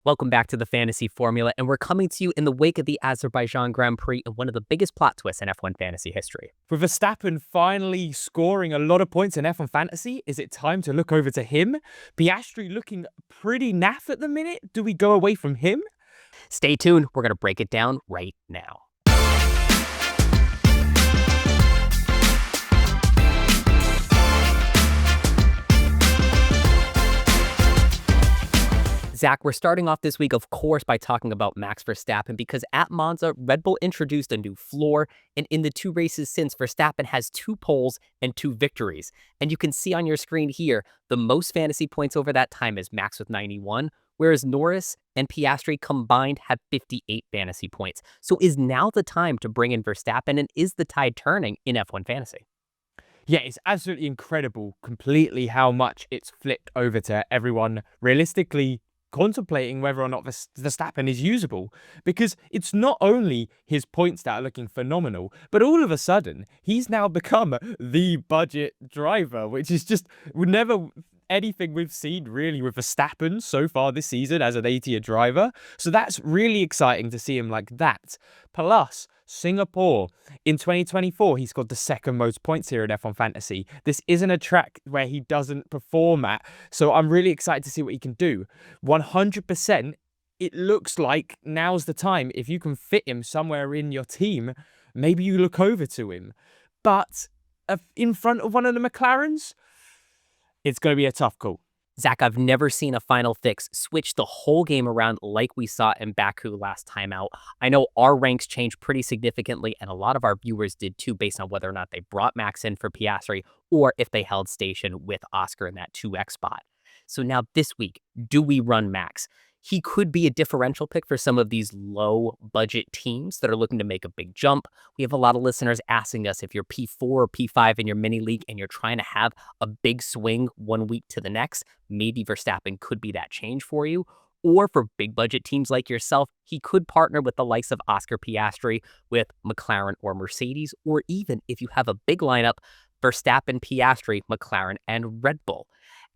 Welcome back to the Fantasy Formula, and we're coming to you in the wake of the Azerbaijan Grand Prix and one of the biggest plot twists in F1 fantasy history. With Verstappen finally scoring a lot of points in F1 fantasy, is it time to look over to him? Piastri looking pretty naff at the minute. Do we go away from him? Stay tuned, we're going to break it down right now. Zach, we're starting off this week, of course, by talking about Max Verstappen because at Monza, Red Bull introduced a new floor, and in the two races since, Verstappen has 2 poles and 2 victories. And you can see on your screen here, the most fantasy points over that time is Max with 91, whereas Norris and Piastri combined have 58 fantasy points. So is now the time to bring in Verstappen, and is the tide turning in F1 fantasy? Yeah, it's absolutely incredible completely how much it's flipped over to everyone realistically contemplating whether or not Verstappen is usable, because it's not only his points that are looking phenomenal, but all of a sudden he's now become the budget driver, which is just never anything we've seen really with Verstappen so far this season as an A-tier driver. So that's really exciting to see him like that. Plus, Singapore in 2024, he scored the second most points here in F1 Fantasy. This isn't a track where he doesn't perform at, so I'm really excited to see what he can do. 100%, it looks like now's the time. If you can fit him somewhere in your team, maybe you look over to him. But in front of one of the McLarens, it's going to be a tough call. Zach, I've never seen a final fix switch the whole game around like we saw in Baku last time out. I know our ranks changed pretty significantly, and a lot of our viewers did too, based on whether or not they brought Max in for Piastri or if they held station with Oscar in that 2x spot. So now this week, do we run Max? He could be a differential pick for some of these low budget teams that are looking to make a big jump. We have a lot of listeners asking us if you're P4 or P5 in your mini league and you're trying to have a big swing one week to the next, maybe Verstappen could be that change for you. Or for big budget teams like yourself, he could partner with the likes of Oscar Piastri with McLaren or Mercedes, or even if you have a big lineup, Verstappen, Piastri, McLaren, and Red Bull.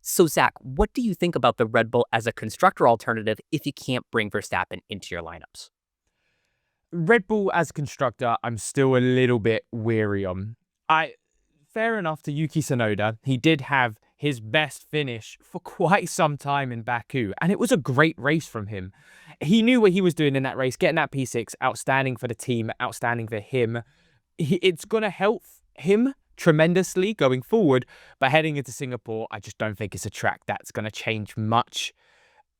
So, Zach, what do you think about the Red Bull as a constructor alternative if you can't bring Verstappen into your lineups? Red Bull as constructor, I'm still a little bit weary on. Fair enough to Yuki Tsunoda. He did have his best finish for quite some time in Baku, and it was a great race from him. He knew what he was doing in that race, getting that P6, outstanding for the team, outstanding for him. It's going to help him tremendously going forward, but heading into Singapore, I just don't think it's a track that's going to change much.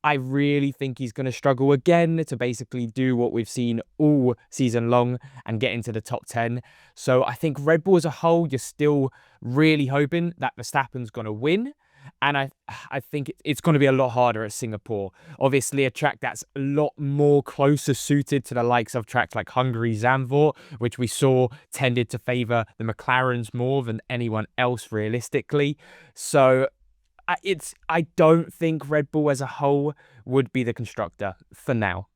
I really think he's going to struggle again to basically do what we've seen all season long and get into the top 10. So I think Red Bull as a whole, you're still really hoping that Verstappen's going to win. And I think it's going to be a lot harder at Singapore. Obviously, a track that's a lot more closer suited to the likes of tracks like Hungary, Zandvoort, which we saw tended to favour the McLarens more than anyone else realistically. So I don't think Red Bull as a whole would be the constructor for now.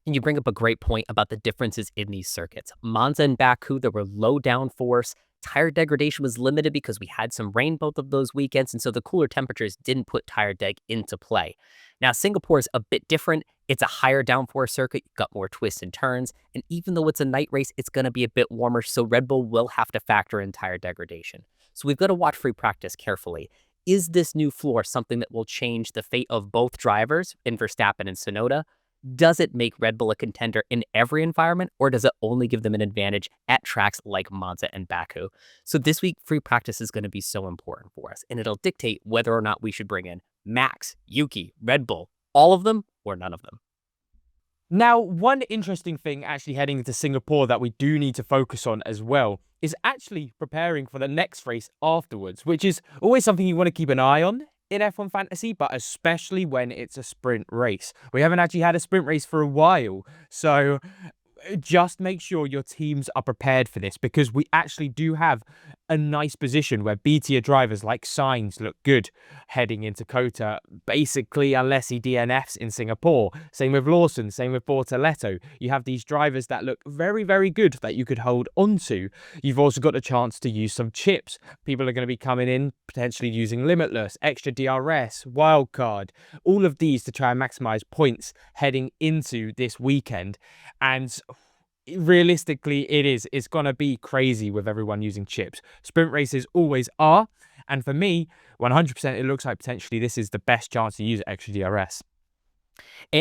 And you bring up a great point about the differences in these circuits. Monza and Baku, there were low downforce. Tire degradation was limited because we had some rain both of those weekends, and so the cooler temperatures didn't put tire deg into play. Now, Singapore is a bit different. It's a higher downforce circuit. You've got more twists and turns, and even though it's a night race, it's going to be a bit warmer, so Red Bull will have to factor in tire degradation. So we've got to watch free practice carefully. Is this new floor something that will change the fate of both drivers in Verstappen and Tsunoda? Does it make Red Bull a contender in every environment, or does it only give them an advantage at tracks like Monza and Baku? So this week, free practice is going to be so important for us, and it'll dictate whether or not we should bring in Max, Yuki, Red Bull, all of them or none of them. Now, one interesting thing actually heading into Singapore that we do need to focus on as well is actually preparing for the next race afterwards, which is always something you want to keep an eye on in F1 Fantasy, but especially when it's a sprint race. We haven't actually had a sprint race for a while, so just make sure your teams are prepared for this, because we actually do have a nice position where B-tier drivers like Sainz look good heading into COTA, basically, unless he DNFs in Singapore. Same with Lawson, same with Bortoletto. You have these drivers that look very, very good that you could hold on to. You've also got a chance to use some chips. People are going to be coming in, potentially using Limitless, extra DRS, wildcard, all of these to try and maximize points heading into this weekend. And realistically, it's going to be crazy with everyone using chips. Sprint races always are. And for me, 100%, it looks like potentially this is the best chance to use extra DRS.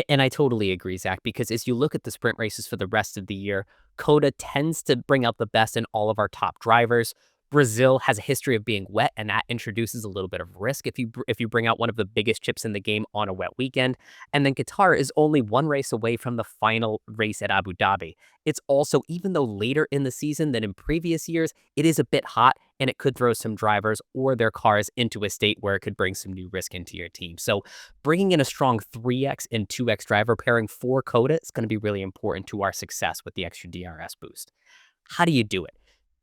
And I totally agree, Zach, because as you look at the sprint races for the rest of the year, COTA tends to bring out the best in all of our top drivers. Brazil has a history of being wet, and that introduces a little bit of risk if you bring out one of the biggest chips in the game on a wet weekend. And then Qatar is only one race away from the final race at Abu Dhabi. It's also, even though later in the season than in previous years, it is a bit hot, and it could throw some drivers or their cars into a state where it could bring some new risk into your team. So bringing in a strong 3x and 2x driver pairing for COTA is going to be really important to our success with the extra DRS boost. How do you do it?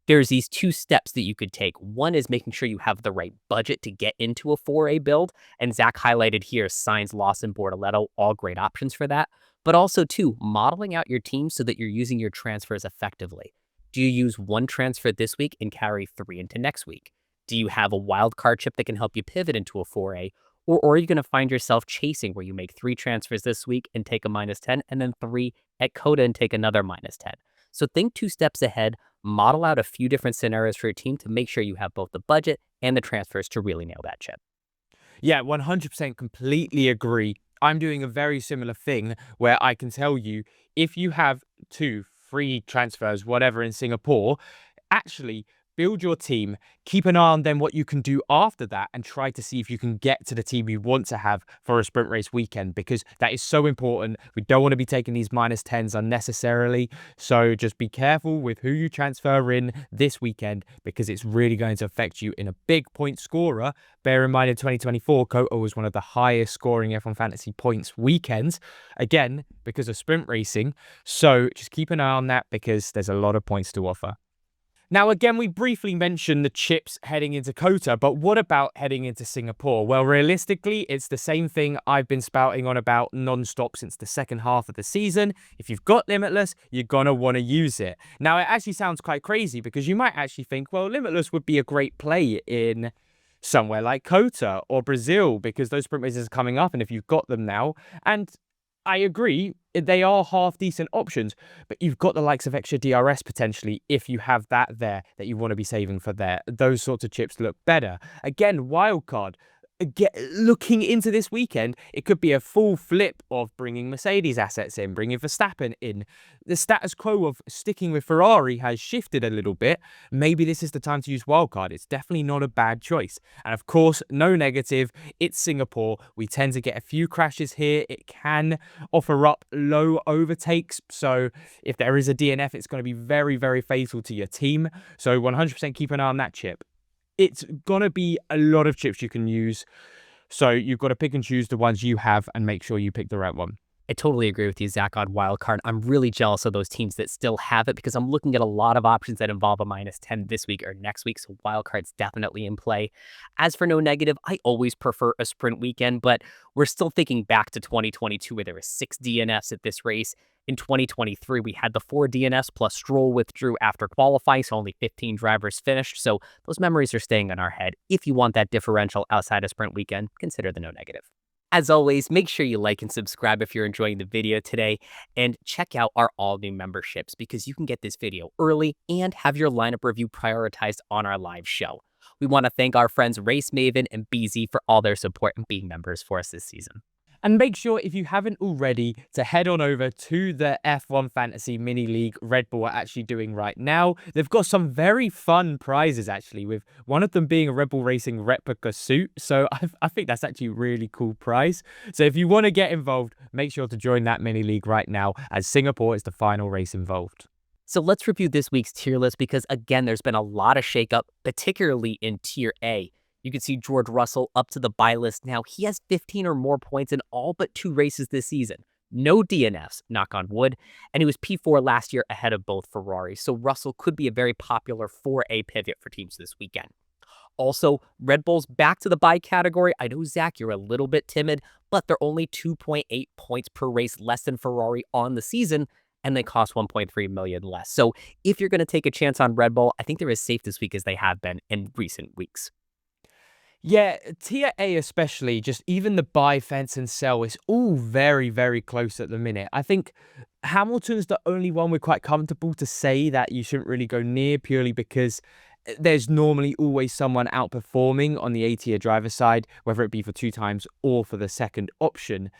There's these two steps that you could take. One is making sure you have the right budget to get into a 4A build. And Zach highlighted here Sainz, Lawson, Bortoletto, all great options for that. But also, two, modeling out your team so that you're using your transfers effectively. Do you use one transfer this week and carry 3 into next week? Do you have a wild card chip that can help you pivot into a 4A? Or are you going to find yourself chasing where you make 3 transfers this week and take a -10, and then 3 at COTA and take another -10? So think 2 steps ahead, model out a few different scenarios for your team to make sure you have both the budget and the transfers to really nail that chip. Yeah, 100% completely agree. I'm doing a very similar thing where I can tell you if you have 2 free transfers, whatever, in Singapore, actually build your team, keep an eye on then what you can do after that, and try to see if you can get to the team you want to have for a sprint race weekend, because that is so important. We don't want to be taking these -10s unnecessarily. So just be careful with who you transfer in this weekend, because it's really going to affect you in a big point scorer. Bear in mind, in 2024, COTA was one of the highest scoring F1 Fantasy points weekends, again, because of sprint racing. So just keep an eye on that, because there's a lot of points to offer. Now, again, we briefly mentioned the chips heading into COTA, but what about heading into Singapore? Well, realistically, it's the same thing I've been spouting on about non-stop since the second half of the season. If you've got Limitless, you're going to want to use it. Now, it actually sounds quite crazy, because you might actually think, well, Limitless would be a great play in somewhere like COTA or Brazil, because those sprint races are coming up, and if you've got them now, and I agree, they are half decent options, but you've got the likes of extra DRS potentially if you have that there that you want to be saving for there. Those sorts of chips look better. Again, wildcard. Looking into this weekend, it could be a full flip of bringing Mercedes assets in, bringing Verstappen in. The status quo of sticking with Ferrari has shifted a little bit. Maybe this is the time to use wildcard. It's definitely not a bad choice. And of course, no negative. It's Singapore. We tend to get a few crashes here. It can offer up low overtakes. So if there is a DNF, it's going to be very, very fatal to your team. So 100% keep an eye on that chip. It's going to be a lot of chips you can use. So you've got to pick and choose the ones you have and make sure you pick the right one. I totally agree with you, Zach, on wildcard. I'm really jealous of those teams that still have it, because I'm looking at a lot of options that involve a -10 this week or next week. So wildcard's definitely in play. As for no negative, I always prefer a sprint weekend, but we're still thinking back to 2022 where there were 6 DNFs at this race. In 2023, we had the 4 DNFs plus Stroll withdrew after qualifying, so only 15 drivers finished. So those memories are staying in our head. If you want that differential outside of sprint weekend, consider the no negative. As always, make sure you like and subscribe if you're enjoying the video today, and check out our all-new memberships, because you can get this video early and have your lineup review prioritized on our live show. We want to thank our friends Race Maven and BZ for all their support and being members for us this season. And make sure, if you haven't already, to head on over to the F1 Fantasy Mini League Red Bull are actually doing right now. They've got some very fun prizes, actually, with one of them being a Red Bull Racing replica suit. So I think that's actually a really cool prize. So if you want to get involved, make sure to join that Mini League right now, as Singapore is the final race involved. So let's review this week's tier list, because, again, there's been a lot of shakeup, particularly in Tier A. You can see George Russell up to the buy list now. He has 15 or more points in all but 2 races this season. No DNFs, knock on wood, and he was P4 last year ahead of both Ferraris, so Russell could be a very popular 4A pivot for teams this weekend. Also, Red Bull's back to the buy category. I know, Zach, you're a little bit timid, but they're only 2.8 points per race less than Ferrari on the season, and they cost 1.3 million less. So if you're going to take a chance on Red Bull, I think they're as safe this week as they have been in recent weeks. Yeah, tier A especially, just even the buy, fence, and sell is all very, very close at the minute. I think Hamilton's the only one we're quite comfortable to say that you shouldn't really go near, purely because there's normally always someone outperforming on the A tier driver side, whether it be for 2 times or for the second option.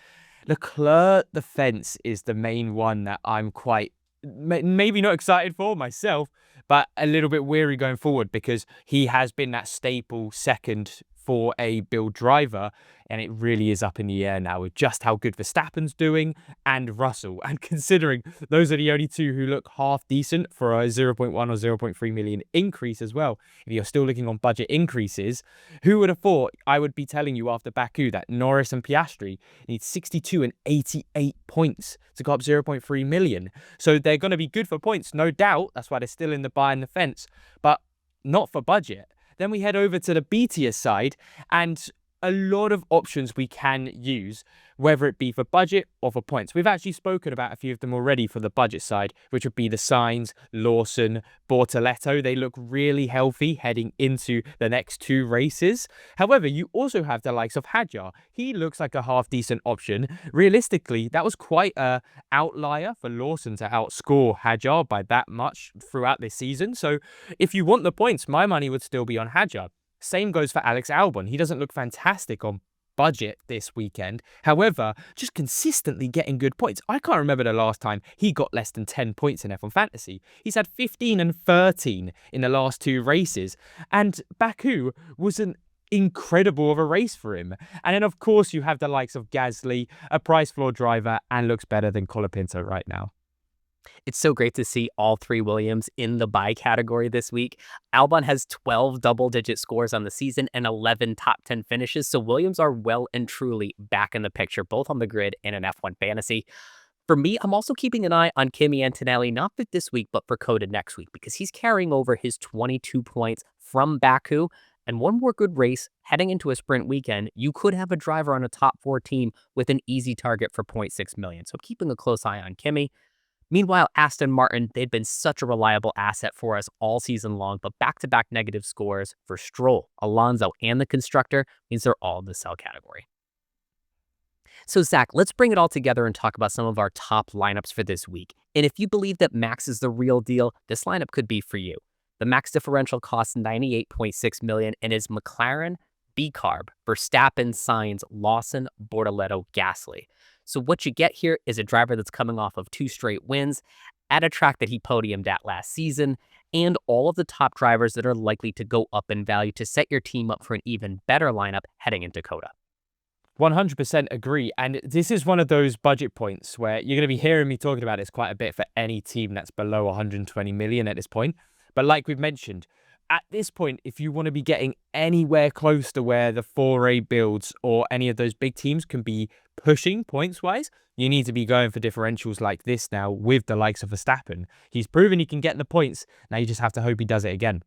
Leclerc, the fence, is the main one that I'm quite maybe not excited for myself, but a little bit weary going forward, because he has been that staple second for a build driver, and it really is up in the air now with just how good Verstappen's doing and Russell. And considering those are the only two who look half decent for a 0.1 or 0.3 million increase as well, if you're still looking on budget increases, who would have thought I would be telling you after Baku that Norris and Piastri need 62 and 88 points to go up 0.3 million. So they're going to be good for points, no doubt. That's why they're still in the buy and the fence, but not for budget. Then we head over to the B tier side, and a lot of options we can use, whether it be for budget or for points. We've actually spoken about a few of them already for the budget side, which would be the Sainz, Lawson, Bortoleto. They look really healthy heading into the next 2 races. However, you also have the likes of Hadjar. He looks like a half-decent option. Realistically, that was quite an outlier for Lawson to outscore Hadjar by that much throughout this season. So if you want the points, my money would still be on Hadjar. Same goes for Alex Albon. He doesn't look fantastic on budget this weekend. However, just consistently getting good points. I can't remember the last time he got less than 10 points in F1 Fantasy. He's had 15 and 13 in the last 2 races. And Baku was an incredible of a race for him. And then, of course, you have the likes of Gasly, a price floor driver, and looks better than Colapinto right now. It's so great to see all 3 Williams in the buy category this week. Albon has 12 double-digit scores on the season and 11 top 10 finishes, so Williams are well and truly back in the picture, both on the grid and in F1 Fantasy. For me, I'm also keeping an eye on Kimi Antonelli, not for this week, but for COTA next week, because he's carrying over his 22 points from Baku, and one more good race heading into a sprint weekend, you could have a driver on a top 4 team with an easy target for 0.6 million. So keeping a close eye on Kimi. Meanwhile, Aston Martin, they'd been such a reliable asset for us all season long, but back-to-back negative scores for Stroll, Alonso, and the constructor means they're all in the sell category. So Zach, let's bring it all together and talk about some of our top lineups for this week. And if you believe that Max is the real deal, this lineup could be for you. The Max differential costs 98.6 million and is McLaren, B-Carb, Verstappen, Sainz, Lawson, Bortoleto, Gasly. So what you get here is a driver that's coming off of 2 straight wins at a track that he podiumed at last season, and all of the top drivers that are likely to go up in value to set your team up for an even better lineup heading into COTA. 100% agree. And this is one of those budget points where you're going to be hearing me talking about this quite a bit for any team that's below 120 million at this point. But like we've mentioned, at this point, if you want to be getting anywhere close to where the 4A builds or any of those big teams can be pushing points-wise, you need to be going for differentials like this now with the likes of Verstappen. He's proven he can get the points. Now you just have to hope he does it again.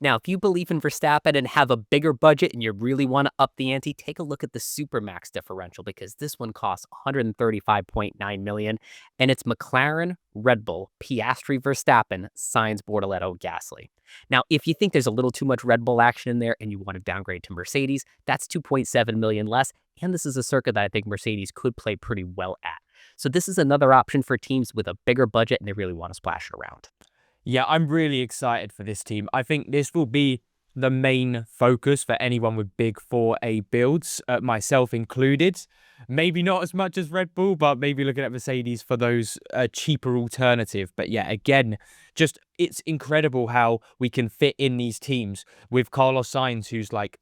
Now, if you believe in Verstappen and have a bigger budget and you really want to up the ante, take a look at the Supermax differential, because this one costs 135.9 million, and it's McLaren, Red Bull, Piastri, Verstappen, Sainz, Bortoleto, Gasly. Now, if you think there's a little too much Red Bull action in there and you want to downgrade to Mercedes, that's 2.7 million less, and this is a circuit that I think Mercedes could play pretty well at. So this is another option for teams with a bigger budget and they really want to splash it around. Yeah, I'm really excited for this team. I think this will be the main focus for anyone with big 4A builds, myself included. Maybe not as much as Red Bull, but maybe looking at Mercedes for those cheaper alternative. But yeah, again, just it's incredible how we can fit in these teams with Carlos Sainz, who's like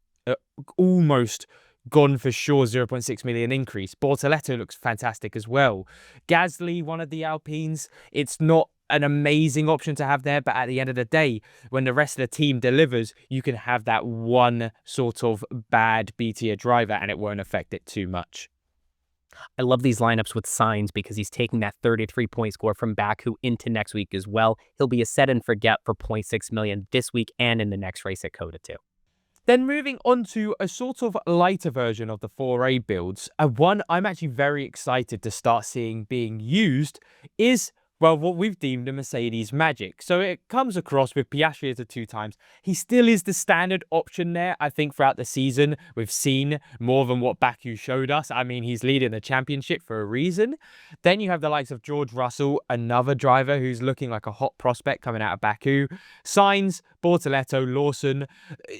almost gone for sure 0.6 million increase. Bortoleto looks fantastic as well. Gasly, one of the Alpines, it's not an amazing option to have there, but at the end of the day, when the rest of the team delivers, you can have that one sort of bad B tier driver and it won't affect it too much. I love these lineups with Signs because he's taking that 33-point score from Baku into next week as well. He'll be a set and forget for 0.6 million this week and in the next race at COTA too. Then moving on to a sort of lighter version of the 4A builds, one I'm actually very excited to start seeing being used is, well, what we've deemed a Mercedes Magic. So it comes across with Piastri as a 2 times. He still is the standard option there. I think throughout the season, we've seen more than what Baku showed us. I mean, he's leading the championship for a reason. Then you have the likes of George Russell, another driver who's looking like a hot prospect coming out of Baku. Sainz, Bortoleto, Lawson,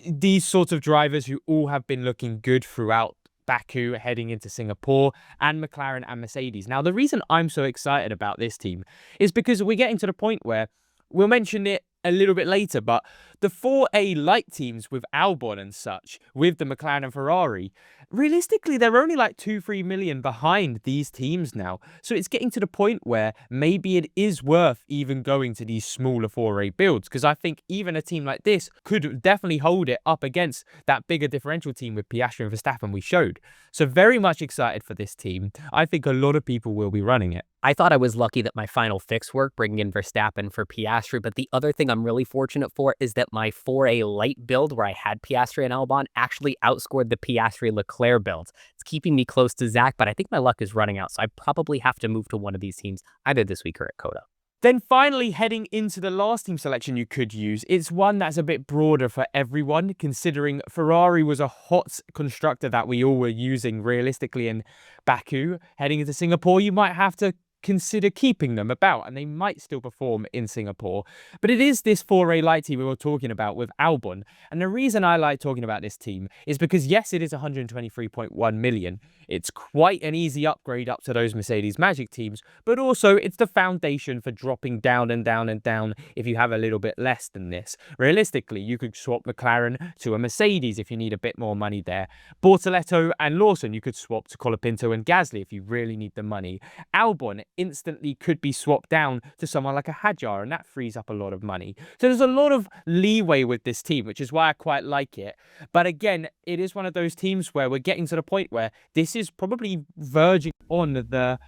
these sorts of drivers who all have been looking good throughout Baku heading into Singapore, and McLaren and Mercedes. Now, the reason I'm so excited about this team is because we're getting to the point where we'll mention it a little bit later, but the 4A light teams with Albon and such, with the McLaren and Ferrari, realistically, they're only like 2-3 million behind these teams now. So it's getting to the point where maybe it is worth even going to these smaller 4A builds, because I think even a team like this could definitely hold it up against that bigger differential team with Piastri and Verstappen we showed. So very much excited for this team. I think a lot of people will be running it. I thought I was lucky that my final fix worked, bringing in Verstappen for Piastri, but the other thing I'm really fortunate for is that my 4A light build, where I had Piastri and Albon, actually outscored the Piastri-Leclerc builds. It's keeping me close to Zach, but I think my luck is running out, so I probably have to move to one of these teams, either this week or at COTA. Then finally, heading into the last team selection you could use, it's one that's a bit broader for everyone, considering Ferrari was a hot constructor that we all were using realistically in Baku. Heading into Singapore, you might have to consider keeping them about, and they might still perform in Singapore. But it is this 4A light team we were talking about with Albon. And the reason I like talking about this team is because, yes, it is 123.1 million. It's quite an easy upgrade up to those Mercedes Magic teams, but also it's the foundation for dropping down and down and down if you have a little bit less than this. Realistically, you could swap McLaren to a Mercedes if you need a bit more money there. Bortoleto and Lawson, you could swap to Colapinto and Gasly if you really need the money. Albon instantly could be swapped down to someone like a Hadjar, and that frees up a lot of money. So there's a lot of leeway with this team, which is why I quite like it. But again, it is one of those teams where we're getting to the point where this is probably verging on the,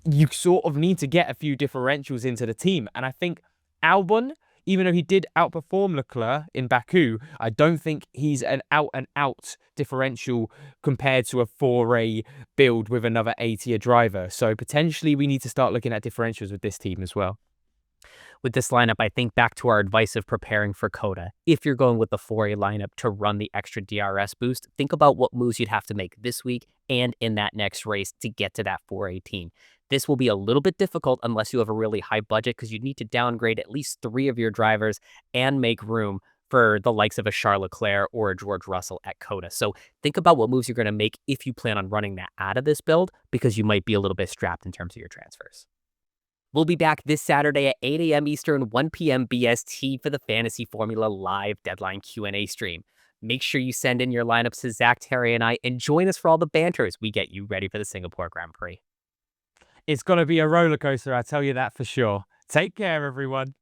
you sort of need to get a few differentials into the team. And I think Albon, even though he did outperform Leclerc in Baku, I don't think he's an out-and-out differential compared to a 4A build with another A-tier driver. So potentially we need to start looking at differentials with this team as well. With this lineup, I think back to our advice of preparing for COTA. If you're going with the 4A lineup to run the extra DRS boost, think about what moves you'd have to make this week and in that next race to get to that 4A team. This will be a little bit difficult unless you have a really high budget, because you need to downgrade at least 3 of your drivers and make room for the likes of a Charles Leclerc or a George Russell at COTA. So think about what moves you're going to make if you plan on running that out of this build, because you might be a little bit strapped in terms of your transfers. We'll be back this Saturday at 8 a.m. Eastern, 1 p.m. BST for the Fantasy Formula Live Deadline Q&A stream. Make sure you send in your lineups to Zach, Terry, and I, and join us for all the banter as we get you ready for the Singapore Grand Prix. It's going to be a roller coaster, I tell you that for sure. Take care, everyone.